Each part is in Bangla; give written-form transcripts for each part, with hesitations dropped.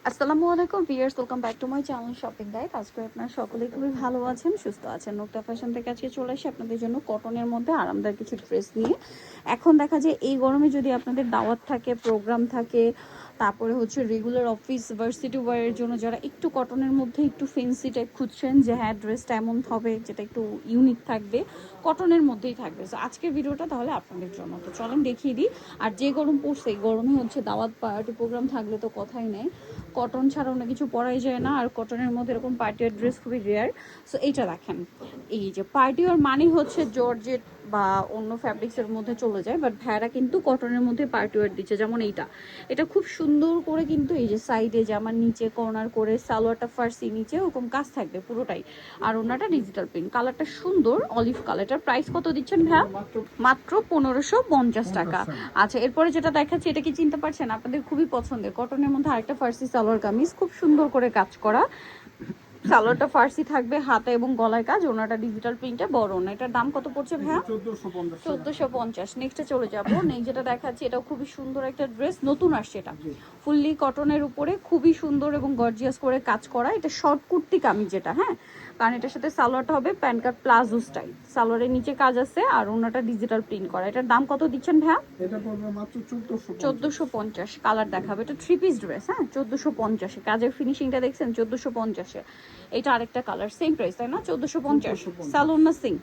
আসসালামু আলাইকুম viewers, welcome back to my channel shopping guide. আজকে আপনারা সকলেই খুবই ভালো আছেন, সুস্থ আছেন। নোকটা ফ্যাশন থেকে আজকে চলে আসি আপনাদের জন্য কটনের মধ্যে আরামদায়ক কিছু ড্রেস নিয়ে। এখন দেখা যায় এই গরমে যদি আপনাদের দাওয়াত থাকে, প্রোগ্রাম থাকে, তারপরে হচ্ছে রেগুলার অফিস ভার্সিটি ওয়ারের জন্য যারা একটু কটনের মধ্যে একটু ফেন্সি টাইপ খুঁজছেন, যে হ্যাঁ ড্রেসটা এমন হবে যেটা একটু ইউনিক থাকবে, কটনের মধ্যেই থাকবে। সো আজকের ভিডিওটা তাহলে আপনাদের জন্য, তো চলেন দেখিয়ে দিই। আর যে গরম পড়ছে, এই গরমে হচ্ছে দাওয়াত পার্টি প্রোগ্রাম থাকলে তো কথাই নেই, কটন ছাড়া অন্য কিছু পরাই যায় না। আর কটনের মধ্যে এরকম পার্টি ওয়ার ড্রেস খুবই রেয়ার। সো এইটা দেখেন, এই যে পার্টি ওয়ার মানে হচ্ছে জর্জেট বা অন্য ফ্যাব্রিক্সের মধ্যে চলে যায়, বাট ভ্যারা কিন্তু কটনের মধ্যে পার্টি ওয়ার দিচ্ছে। যেমন এটা খুব সুন্দর করে কিন্তু এই যে সাইডে জামার নিচে কর্নার করে সালোয়ারটা ফার্সি, নিচে ওরকম কাজ থাকবে পুরোটাই। আর ওনাটা ডিজিটাল প্রিন্ট, কালারটা সুন্দর অলিভ কালার। এটার প্রাইস কত দিচ্ছেন ভাইয়া? মাত্র 1550 টাকা। আচ্ছা, এরপরে যেটা দেখাচ্ছি এটা কি চিনতে পারছেন? আপনাদের খুবই পছন্দের কটনের মধ্যে আরেকটা ফার্সি সালোয়ার কামিজ, খুব সুন্দর করে কাজ করা। সালোয়ারটা ফার্সি থাকবে, হাতে এবং গলায় কাজ, ওনাটা ডিজিটাল প্রিন্টে বড় না। এটার দাম কত পড়ছে ভাইয়া? 1450। নেক্সটে চলে যাবো। নেক্সট যেটা দেখাচ্ছি এটাও খুবই সুন্দর একটা ড্রেস, নতুন আসছে এটা, ফুললি কটনের উপরে খুবই সুন্দর এবং গর্জিয়াস করে কাজ করা। এটা শর্ট কুর্তি কামিজ যেটা, হ্যাঁ, কারণ এটার সাথে সালোয়ারটা হবে প্যান্ট কাট প্লাজো স্টাইল, সালোয়ারের নিচে কাজ আছে আর ওনাটা ডিজিটাল প্রিন্ট করা। এটার দাম কত দিচ্ছেন ভাইয়া? এটা পড়বে মাত্র 1450। কালার দেখাবে, এটা 3 পিস ড্রেস, হ্যাঁ, 1450। কাজের ফিনিশিংটা দেখছেন 1450। এটা আরেকটা কালার, সেম প্রাইস তাই না? 1450। সালোনা সিং,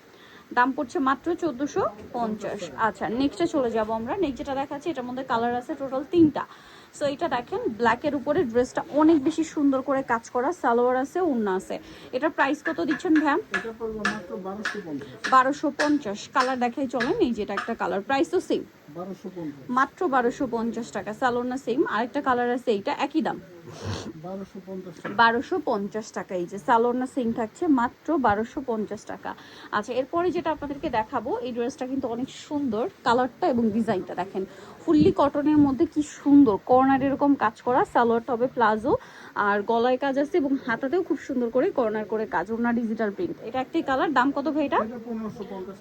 দাম পড়ছে মাত্র 1450। আচ্ছা, নেক্সটে চলে যাব আমরা। নেক্সট যেটা দেখাচ্ছি এটার মধ্যে কালার আছে টোটাল 3টা। সো এটা দেখেন, ব্ল্যাকের উপরে ড্রেসটা অনেক বেশি সুন্দর করে কাজ করা, সালোয়ার আছে, ওড়না আছে। এটার প্রাইস কত দিচ্ছেন ভ্যাম? এটা পড়বে মাত্র 1250। 1250। কালার দেখাই চলেন, এই যেটা একটা কালার, প্রাইস তো সেম, 1250 মাত্র 1250 টাকা। সালোনা সেম, আরেকটা কালার আছে, এইটা একই দাম, 1250 টাকা। এই যে সালোনা সিং থাকছে মাত্র 1250 টাকা। আচ্ছা, এরপরে যেটা আপনাদেরকে দেখাবো, এই ড্রেসটা কিন্তু অনেক সুন্দর, কালারটা এবং ডিজাইনটা দেখেন, ফুললি কটনের মধ্যে কি সুন্দর কর্নার এরকম কাজ করা। সালোয়ারটা হবে প্লাজো, আর গলায় কাজ আছে এবং হাতাতেও খুব সুন্দর করে কর্নার করে কাজ, ওনা ডিজিটাল প্রিন্ট। এটা একটাই কালার, দাম কত ভাই এটা?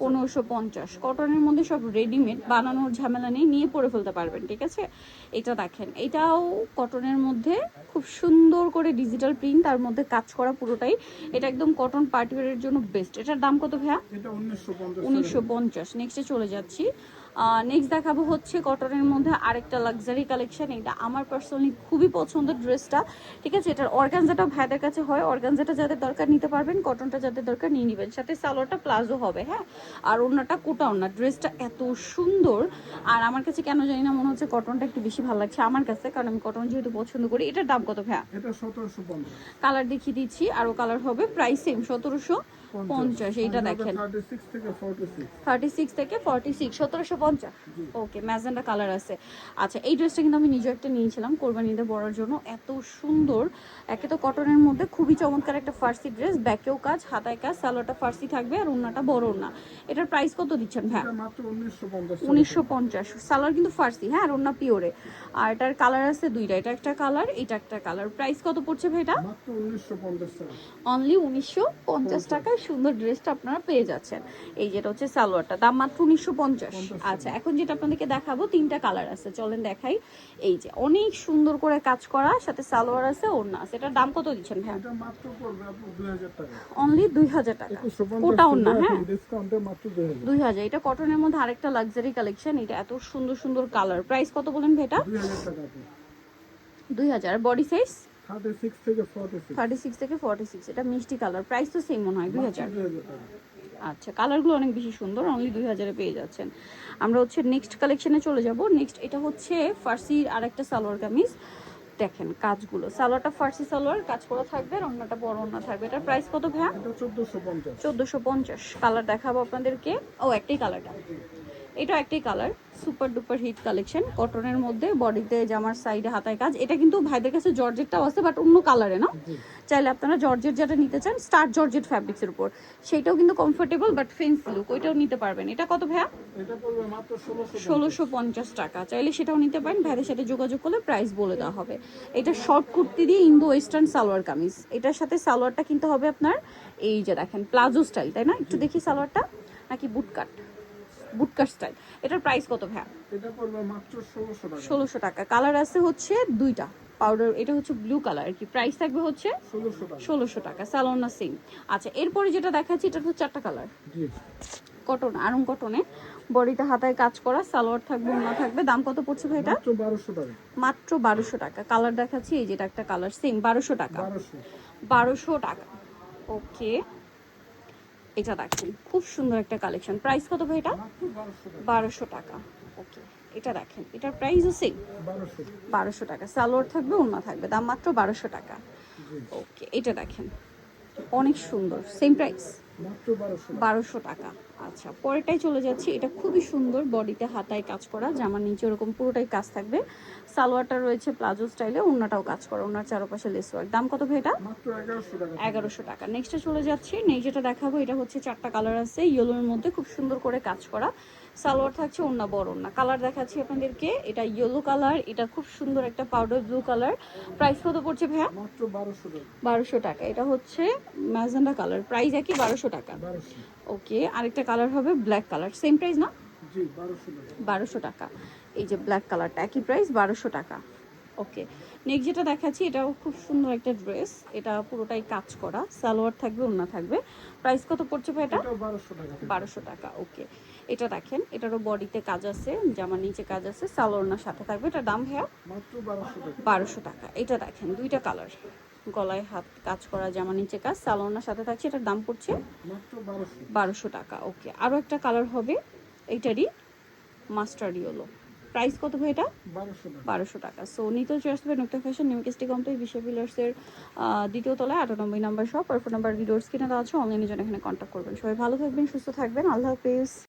1550। কটনের মধ্যে সব রেডিমেড, বানানোর ঝামেলা নেই, নিয়ে পরে ফেলতে পারবেন, ঠিক আছে। এটা দেখেন, এটাও কটনের মধ্যে খুব সুন্দর করে ডিজিটাল প্রিন্ট, তার মধ্যে কাজ করা পুরোটাই। এটা একদম কটন পার্টিওয়ারের জন্য বেস্ট। এটার দাম কত ভাইয়া? এটা 1950। 1950। নেক্সটে চলে যাচ্ছি। নেক্সট দেখাবো হচ্ছে কটনের মধ্যে আরেকটা লাক্সারি কালেকশন। এটা আমার পার্সোনালি খুবই পছন্দের ড্রেসটা, ঠিক আছে। এটার অর্গানজাটা ভাইদের কাছে হয়, অর্গানজাটা যাদের দরকার নিতে পারবেন, কটনটা যাদের দরকার নিয়ে নেবেন। সাথে সালোয়ারটা প্লাজো হবে, হ্যাঁ, আর ওড়নাটা কোটা ওড়না। ড্রেসটা এত সুন্দর, আর আমার কাছে কেন জানি না মনে হচ্ছে কটনটা একটু বেশি ভালো লাগছে আমার কাছে, কারণ আমি কটন যেহেতু পছন্দ করি। এটার দাম কত ভাইয়া? এটা 1750। কালার দেখিয়ে দিচ্ছি, আরও কালার হবে, প্রাইস সেম 1750। এইটা দেখেন 36 থেকে 46। 36 থেকে 46, 1750। ওকে, ম্যাজেন্ডা কালার আছে। আচ্ছা, এই ড্রেসটা কিন্তু আমি নিজে একটা নিয়েছিলাম কোরবানিতে পরার জন্য, এত সুন্দর। একে তো কটনের মধ্যে খুবই চমৎকার একটা ফার্সি ড্রেস, ব্যাকেও কাজ, হাতায় কাজ, সালোয়ারটা ফার্সি থাকবে আর ওড়নাটা বড় ওড়না। এটার প্রাইস কত দিচ্ছেন ভাই? এটা মাত্র 1950। 1950। সালোয়ার কিন্তু ফার্সি, হ্যাঁ, আর ওড়না পিওরে। আর এটার কালার আছে দুইটা, এটা একটা কালার, এটা একটা কালার। প্রাইস কত পড়ছে ভাই এটা? মাত্র 1950 টাকা। অনলি 1950 টাকায় সুন্দর ড্রেসটা আপনারা পেয়ে যাচ্ছেন। এই যেটা হচ্ছে সালোয়ারটা, দাম মাত্র 1950। আচ্ছা, এখন যেটা আপনাদেরকে দেখাবো, 3টা কালার আছে, চলেন দেখাই। এই যে অনেক সুন্দর করে কাজ করা, সাথে সালোয়ার আছে, ওড়না আছে। এটার দাম কত দিচ্ছেন ভাই? এটা মাত্র পড়বে আপু 2000 টাকা। অনলি 2000 টাকা। কোটা ওড়না, হ্যাঁ, ডিসকাউন্টে মাত্র 2000। 2000। এটা কটনের মধ্যে আরেকটা লাক্সারি কালেকশন, এটা এত সুন্দর সুন্দর কালার। প্রাইস কত বলেন ভাই এটা? 2000 টাকা আপু। 2000। বডি সাইজ 36 থেকে 46। 36 থেকে 46। এটা মিষ্টি কালার, প্রাইস তো সেম মনে হয়, 2000। 2000 টাকা। আচ্ছা, কালারগুলো অনেক বেশি সুন্দর, অনলি 2000-এ পেয়ে যাচ্ছেন। আমরা হচ্ছে নেক্সট কালেকশনে চলে যাব। নেক্সট এটা হচ্ছে ফার্সির আরেকটা সালোয়ার কামিজ। দেখেন কাজগুলো, সালোয়ারটা ফার্সি সালোয়ার, কাজ করা থাকবে আর অন্যটা বড় ওড়না থাকবে। এটার প্রাইস কত ভাইয়া? এটা 1450। 1450। কালার দেখাবো আপনাদেরকে। ও, একটাই কালারটা, এটা একটাই colour, super duper hit collection, কটনের মধ্যে, বডিতে জামার সাইডে হাতায় কাজ। এটা কিন্তু ভাইদের কাছে জর্জেটটাও আছে, বাট অন্য কালারে না। চাইলে আপনারা জর্জেট যেটা নিতে চান, স্টার জর্জেট ফ্যাব্রিক্সের উপর, সেটাও কিন্তু কমফোর্টেবল বাট ফেন্সি লুক, ওইটাও নিতে পারবেন। এটা কত ভাইয়া? এটা পড়বে মাত্র 1650 টাকা। চাইলে সেটাও নিতে পারেন, ভাইদের সাথে যোগাযোগ করলে প্রাইস বলে দেওয়া হবে। এটা শর্ট কুর্তি দিয়ে ইন্দো ওয়েস্টার্ন সালোয়ার কামিজ। এটার সাথে সালোয়ারটা কিন্তু হবে আপনার, এই যে দেখেন, প্লাজো স্টাইল, তাই না? একটু দেখি সালোয়ারটা, নাকি বুটকাট, বুটকাট স্টাইল। এটার প্রাইস কত ভাইয়া? এটা পড়বে মাত্র 1600 টাকা। 1600 টাকা। কালার আছে হচ্ছে দুইটা, পাউডার, এটা হচ্ছে ব্লু কালার আর কি। প্রাইস থাকবে হচ্ছে 1600 টাকা। 1600 টাকা, সালোনা সেম। আচ্ছা, এরপরে যেটা দেখাচ্ছি এটা হচ্ছে 4টা কালার, জি কটন, আরং কটনে, বডিতে হাতায় কাজ করা, সালোয়ার থাকবে, ওড়না থাকবে। দাম কত পড়ছে ভাই এটা? মাত্র 1200 টাকা। মাত্র 1200 টাকা। কালার দেখাচ্ছি, এই যেটা একটা কালার সেম 1200 টাকা। 1200। 1200 টাকা, ওকে। এটা দেখেন খুব সুন্দর একটা কালেকশন। প্রাইস কত ভাই এটা? মাত্র 1200 টাকা। 1200 টাকা, ওকে। এটা দেখেন, এটার প্রাইসও সেম 1200। 1200 টাকা, সালোয়ার থাকবে, ওড়না থাকবে। দাম মাত্র 1200 টাকা, জি ওকে। এটা দেখেন অনেক সুন্দর, সেম প্রাইস মাত্র 1200 টাকা। 1200 টাকা। আচ্ছা, পরেরটাই চলে যাচ্ছি। এটা খুবই সুন্দর, বডিতে হাতায় কাজ করা, জামার নিচে এরকম পুরোটাই কাজ থাকবে। সালোয়ারটা রয়েছে প্লাজো স্টাইলে, ওড়নাটাও কাজ করা, ওড়নার চারপাশে লেস ওয়ার্ক। দাম কত ভাই এটা? মাত্র 1100 টাকা। 1100 টাকা। নেক্সটে চলে যাচ্ছি, নেই যেটা দেখাবো এটা হচ্ছে 4টা কালার আছে, ইয়েলোর মধ্যে খুব সুন্দর করে কাজ করা, সালোয়ার থাকছে, ওড়না বড় ওড়না। কালার দেখাচ্ছি আপনাদেরকে, এটা ইয়েলো কালার, এটা খুব সুন্দর একটা পাউডার ব্লু কালার। প্রাইস কত পড়ছে ভাইয়া? মাত্র 1200 টাকা। 1200 টাকা। এটা হচ্ছে ম্যাজেন্ডা কালার, প্রাইস একই 1200 টাকা, 1200। ওকে। আরেকটা কালার হবে ব্ল্যাক কালার, সেম প্রাইস না? জি 1200 টাকা। 1200 টাকা। এই যে ব্ল্যাক কালারটা একই প্রাইস 1200 টাকা, ওকে। নেক্সট যেটা দেখাচ্ছি এটাও খুব সুন্দর একটা ড্রেস, এটা পুরোটাই কাজ করা, সালোয়ার থাকবে, ওড়না থাকবে। প্রাইস কত পড়ছে ভাই এটা? এটাও 1200 টাকা। 1200 টাকা, ওকে। এটা দেখেন, এটারও বডিতে কাজ আছে, জামার নিচে কাজ আছে, সালোয়ার ওড়নার সাথে থাকবে। এটার দাম ভাইয়া? মাত্র 1200 টাকা। 1200 টাকা। এটা দেখেন দুইটা কালার, গলায় হাত কাজ করা, জামার নিচে কাজ, সালোয়ার ওড়নার সাথে থাকছে। এটার দাম পড়ছে মাত্র 1200। 1200 টাকা, ওকে। আরও একটা কালার হবে এইটারই, মাস্টার্ড ইয়েলো। প্রাইস কত ভাই এটা? 1200 টাকা। 1200 টাকা। সো নিতে চলে আসবে নুক্তা ফ্যাশন, নিউকেস্টি কমপ্লেক্স, বিশ্ব পিলার্সের দ্বিতীয় তলায় 98 নম্বর শপ। আর ফোন নাম্বার ভিডিওর স্ক্রিনে দেওয়া আছে, অনলাইনে জন্য এখানে কন্ট্যাক্ট করবেন। সবাই ভালো থাকবেন, সুস্থ থাকবেন, আল্লাহ হাফেজ।